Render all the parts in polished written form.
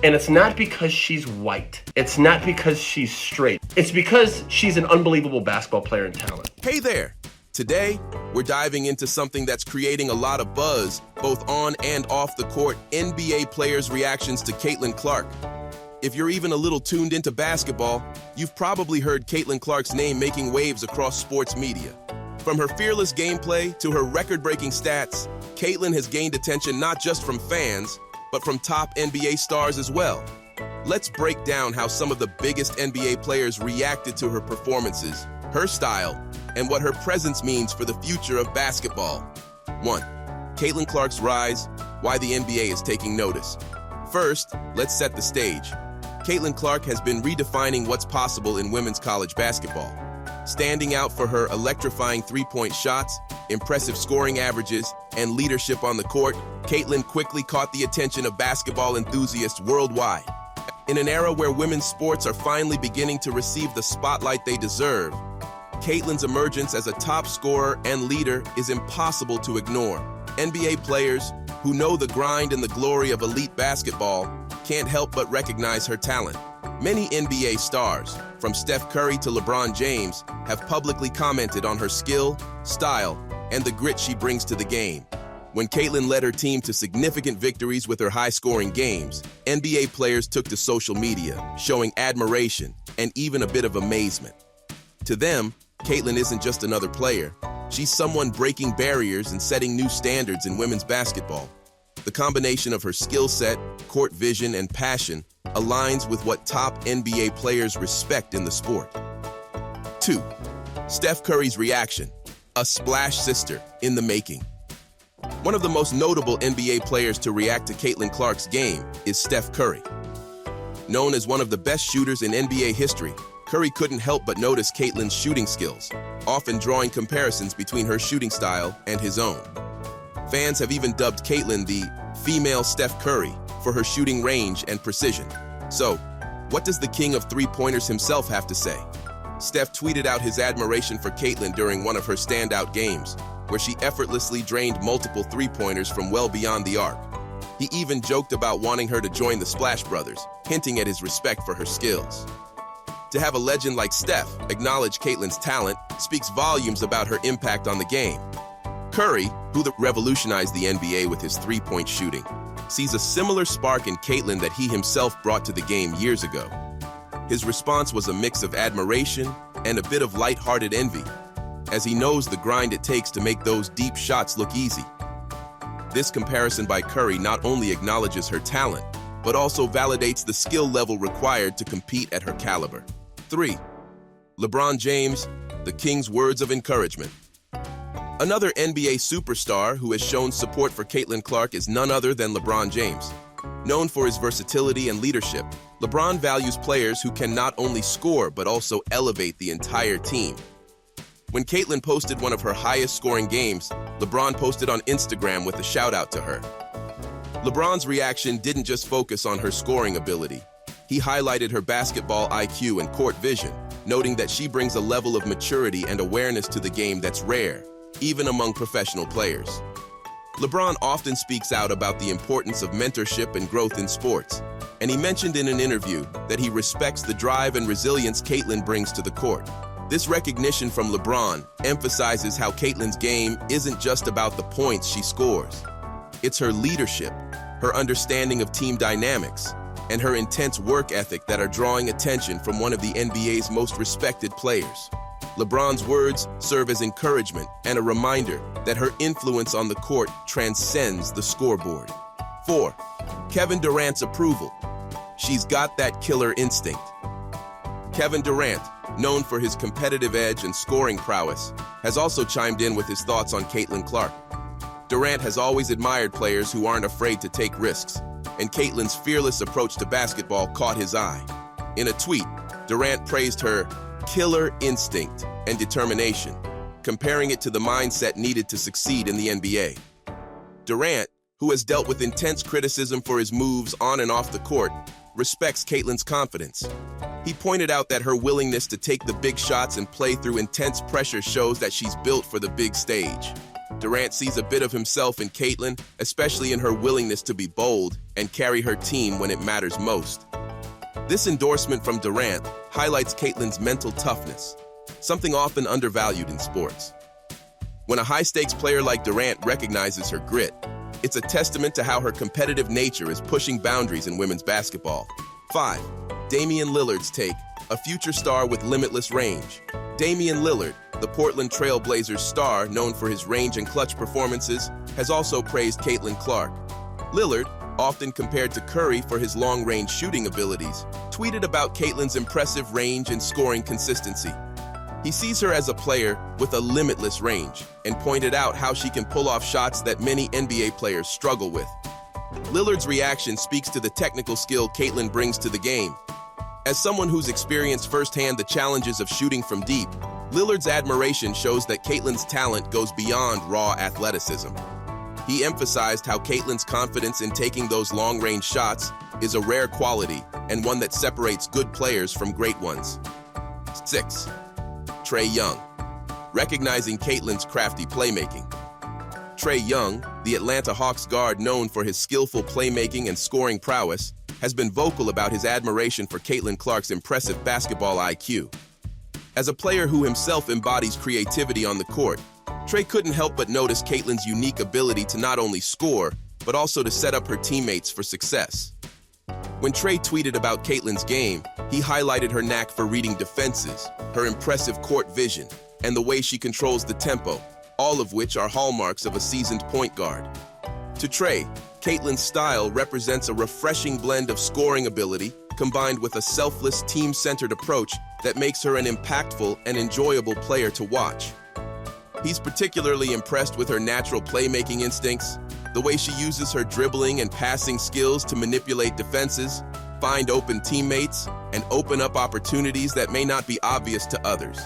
And it's not because she's white. It's not because she's straight. It's because she's an unbelievable basketball player and talent. Hey there! Today, we're diving into something that's creating a lot of buzz, both on and off the court, NBA players' reactions to Caitlin Clark. If you're even a little tuned into basketball, you've probably heard Caitlin Clark's name making waves across sports media. From her fearless gameplay to her record-breaking stats, Caitlin has gained attention not just from fans, but from top NBA stars as well. Let's break down how some of the biggest NBA players reacted to her performances, her style, and what her presence means for the future of basketball. 1. Caitlin Clark's rise, why the NBA is taking notice. First, let's set the stage. Caitlin Clark has been redefining what's possible in women's college basketball. Standing out for her electrifying three-point shots, impressive scoring averages, and leadership on the court, Caitlin quickly caught the attention of basketball enthusiasts worldwide. In an era where women's sports are finally beginning to receive the spotlight they deserve, Caitlin's emergence as a top scorer and leader is impossible to ignore. NBA players, who know the grind and the glory of elite basketball, can't help but recognize her talent. Many NBA stars, from Steph Curry to LeBron James, have publicly commented on her skill, style, and the grit she brings to the game. When Caitlin led her team to significant victories with her high-scoring games, NBA players took to social media, showing admiration and even a bit of amazement. To them, Caitlin isn't just another player. She's someone breaking barriers and setting new standards in women's basketball. The combination of her skill set, court vision, and passion aligns with what top NBA players respect in the sport. 2. Steph Curry's reaction, a splash sister in the making. One of the most notable NBA players to react to Caitlin Clark's game is Steph Curry. Known as one of the best shooters in NBA history, Curry couldn't help but notice Caitlin's shooting skills, often drawing comparisons between her shooting style and his own. Fans have even dubbed Caitlin the female Steph Curry for her shooting range and precision. So, what does the king of three-pointers himself have to say? Steph tweeted out his admiration for Caitlin during one of her standout games, where she effortlessly drained multiple three-pointers from well beyond the arc. He even joked about wanting her to join the Splash Brothers, hinting at his respect for her skills. To have a legend like Steph acknowledge Caitlin's talent speaks volumes about her impact on the game. Curry, who revolutionized the NBA with his three-point shooting, sees a similar spark in Caitlin that he himself brought to the game years ago. His response was a mix of admiration and a bit of lighthearted envy, as he knows the grind it takes to make those deep shots look easy. This comparison by Curry not only acknowledges her talent, but also validates the skill level required to compete at her caliber. 3. LeBron James, the King's words of encouragement. Another NBA superstar who has shown support for Caitlin Clark is none other than LeBron James. Known for his versatility and leadership, LeBron values players who can not only score but also elevate the entire team. When Caitlin posted one of her highest-scoring games, LeBron posted on Instagram with a shout-out to her. LeBron's reaction didn't just focus on her scoring ability. He highlighted her basketball IQ and court vision, noting that she brings a level of maturity and awareness to the game that's rare, even among professional players. LeBron often speaks out about the importance of mentorship and growth in sports, and he mentioned in an interview that he respects the drive and resilience Caitlin brings to the court. This recognition from LeBron emphasizes how Caitlin's game isn't just about the points she scores. It's her leadership, her understanding of team dynamics, and her intense work ethic that are drawing attention from one of the NBA's most respected players. LeBron's words serve as encouragement and a reminder that her influence on the court transcends the scoreboard. 4. Kevin Durant's approval. She's got that killer instinct. Kevin Durant, known for his competitive edge and scoring prowess, has also chimed in with his thoughts on Caitlin Clark. Durant has always admired players who aren't afraid to take risks, and Caitlin's fearless approach to basketball caught his eye. In a tweet, Durant praised her killer instinct and determination, comparing it to the mindset needed to succeed in the NBA. Durant, who has dealt with intense criticism for his moves on and off the court, respects Caitlin's confidence. He pointed out that her willingness to take the big shots and play through intense pressure shows that she's built for the big stage. Durant sees a bit of himself in Caitlin, especially in her willingness to be bold and carry her team when it matters most. This endorsement from Durant highlights Caitlin's mental toughness, something often undervalued in sports. When a high-stakes player like Durant recognizes her grit, it's a testament to how her competitive nature is pushing boundaries in women's basketball. 5. Damian Lillard's take, a future star with limitless range. Damian Lillard, the Portland Trail Blazers star known for his range and clutch performances, has also praised Caitlin Clark. Lillard, often compared to Curry for his long-range shooting abilities, tweeted about Caitlin's impressive range and scoring consistency. He sees her as a player with a limitless range and pointed out how she can pull off shots that many NBA players struggle with. Lillard's reaction speaks to the technical skill Caitlin brings to the game. As someone who's experienced firsthand the challenges of shooting from deep, Lillard's admiration shows that Caitlin's talent goes beyond raw athleticism. He emphasized how Caitlin's confidence in taking those long-range shots is a rare quality and one that separates good players from great ones. 6. Trae Young, recognizing Caitlin's crafty playmaking. Trae Young, the Atlanta Hawks guard known for his skillful playmaking and scoring prowess, has been vocal about his admiration for Caitlin Clark's impressive basketball IQ. As a player who himself embodies creativity on the court, Trae couldn't help but notice Caitlin's unique ability to not only score, but also to set up her teammates for success. When Trae tweeted about Caitlin's game, he highlighted her knack for reading defenses, her impressive court vision, and the way she controls the tempo, all of which are hallmarks of a seasoned point guard. To Trae, Caitlin's style represents a refreshing blend of scoring ability combined with a selfless, team-centered approach that makes her an impactful and enjoyable player to watch. He's particularly impressed with her natural playmaking instincts, the way she uses her dribbling and passing skills to manipulate defenses, find open teammates, and open up opportunities that may not be obvious to others.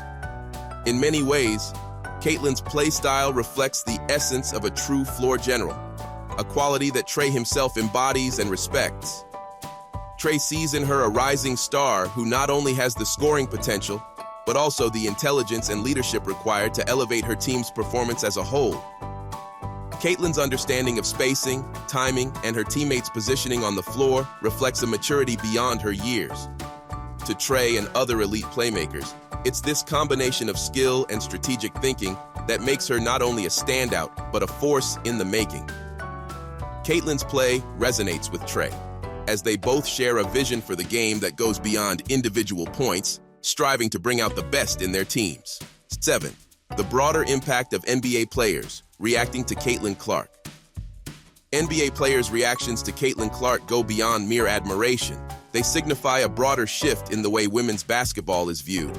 In many ways, Caitlin's play style reflects the essence of a true floor general, a quality that Trae himself embodies and respects. Trae sees in her a rising star who not only has the scoring potential, but also the intelligence and leadership required to elevate her team's performance as a whole. Caitlin's understanding of spacing, timing, and her teammates' positioning on the floor reflects a maturity beyond her years. To Trae and other elite playmakers, it's this combination of skill and strategic thinking that makes her not only a standout, but a force in the making. Caitlin's play resonates with Trae, as they both share a vision for the game that goes beyond individual points, striving to bring out the best in their teams. 7. The broader impact of NBA players reacting to Caitlin Clark. NBA players' reactions to Caitlin Clark go beyond mere admiration. They signify a broader shift in the way women's basketball is viewed.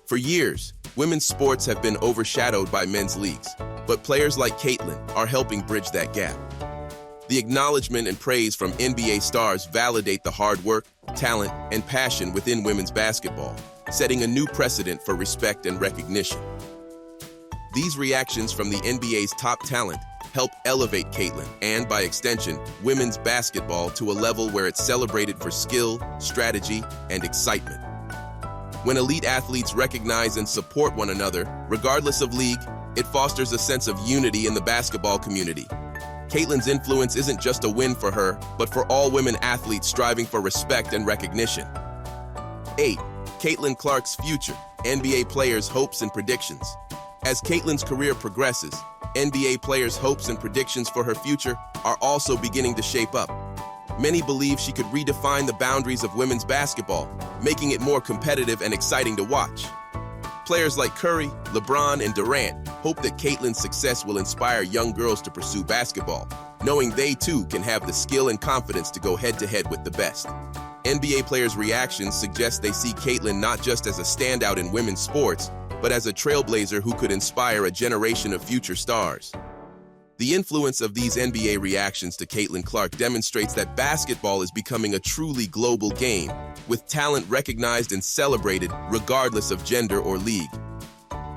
For years, women's sports have been overshadowed by men's leagues, but players like Caitlin are helping bridge that gap. The acknowledgement and praise from NBA stars validate the hard work, talent, and passion within women's basketball, setting a new precedent for respect and recognition. These reactions from the NBA's top talent help elevate Caitlin and, by extension, women's basketball to a level where it's celebrated for skill, strategy, and excitement. When elite athletes recognize and support one another, regardless of league, it fosters a sense of unity in the basketball community. Caitlin's influence isn't just a win for her, but for all women athletes striving for respect and recognition. 8. Caitlin Clark's future, NBA players' hopes and predictions. As Caitlin's career progresses, NBA players' hopes and predictions for her future are also beginning to shape up. Many believe she could redefine the boundaries of women's basketball, making it more competitive and exciting to watch. Players like Curry, LeBron, and Durant hope that Caitlin's success will inspire young girls to pursue basketball, knowing they too can have the skill and confidence to go head-to-head with the best. NBA players' reactions suggest they see Caitlin not just as a standout in women's sports, but as a trailblazer who could inspire a generation of future stars. The influence of these NBA reactions to Caitlin Clark demonstrates that basketball is becoming a truly global game, with talent recognized and celebrated regardless of gender or league.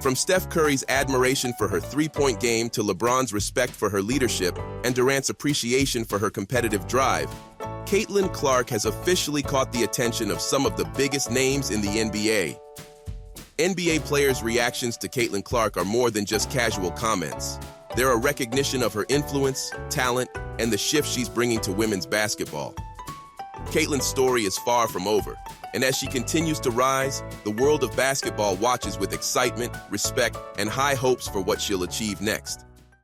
From Steph Curry's admiration for her three-point game to LeBron's respect for her leadership and Durant's appreciation for her competitive drive, Caitlin Clark has officially caught the attention of some of the biggest names in the NBA. NBA players' reactions to Caitlin Clark are more than just casual comments. They're a recognition of her influence, talent, and the shift she's bringing to women's basketball. Caitlin's story is far from over, and as she continues to rise, the world of basketball watches with excitement, respect, and high hopes for what she'll achieve next.